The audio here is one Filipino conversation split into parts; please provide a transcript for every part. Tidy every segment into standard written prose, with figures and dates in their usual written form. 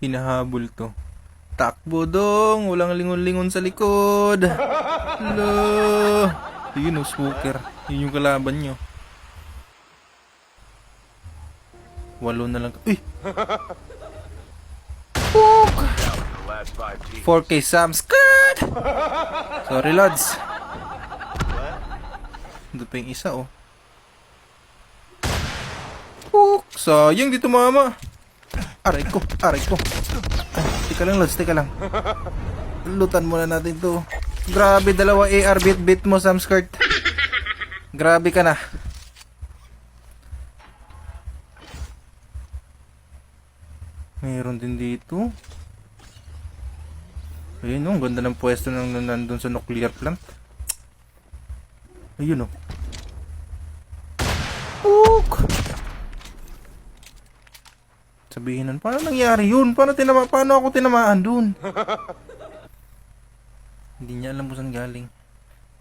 Hinahabol to. Takbo dong! Walang lingon-lingon sa likod! Hello! Yun o, smoker. Yun yung kalaban nyo. 8 na lang. Uy! Pook! 4K Sam Skirt! Sorry, lads. Ito pa yung isa, oh. Pook! Sayang dito, mama. Aray ko, aray ko. Ay, tika lang, lads, tika lang. Lutan muna natin to. Grabe, dalawa AR bit mo, Sam Skirt. Grabe ka na. Meron din dito. Ayun oh, ganda ng pwesto ng nandun sa nuclear plant. Ayun oh. Pook! Sabihin nun, paano nangyari yun? Paano ako tinamaan dun? Hindi niya alam kung saan galing.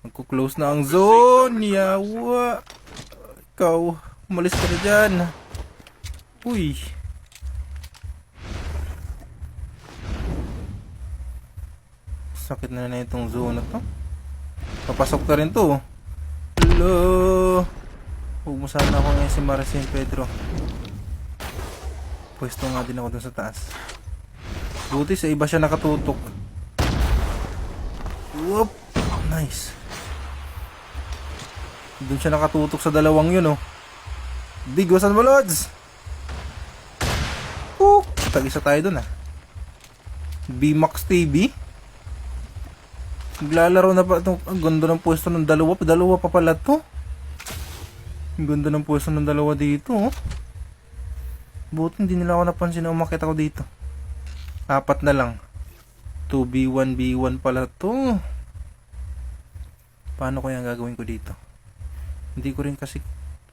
Magkuklose na ang zone. Yawa. Ikaw, umalis ka na dyan. Uy. Sakit na itong zone na to. Papasok ka rin to. Hello. Huwag mo sana ako ngayon si Maricin Pedro. Pwesto nga din ako dun sa taas. Buti sa iba siya nakatutok. Whoop. Nice. Dun siya nakatutok sa dalawang yun oh. Big, wasan mo, Lods? Tag-isa tayo dun ah. BMAX TV. Naglalaro na pa ito. Ang ganda ng pwesto ng dalawa. Dalawa pa pala to. Ang ganda ng pwesto ng dalawa dito oh. Buti hindi nila ako napansin na umakit ako dito. 4 na lang. 2B1B1 pala to. Paano kaya ang gagawin ko dito? Hindi ko rin kasi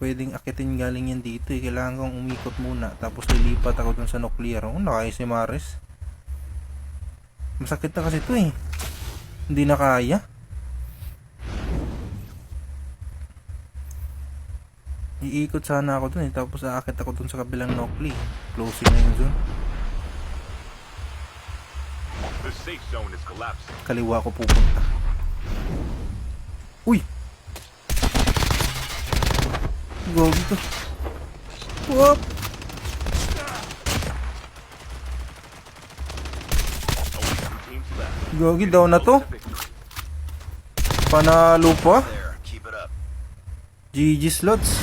pwedeng akitin galing yan dito eh. Kailangan kong umikot muna. Tapos lilipat ako dun sa nuclear. Oh, nakaya si Maris. Masakit na kasi to eh. Hindi na kaya. Iikot sana ako dun eh. Tapos aakit ako dun sa kabilang nuclear. Closing na yung zone. Kaliwa ko pupunta. Uy! Gogi to. Whoop! Gogi, down na to. Panalo pa. GG slots.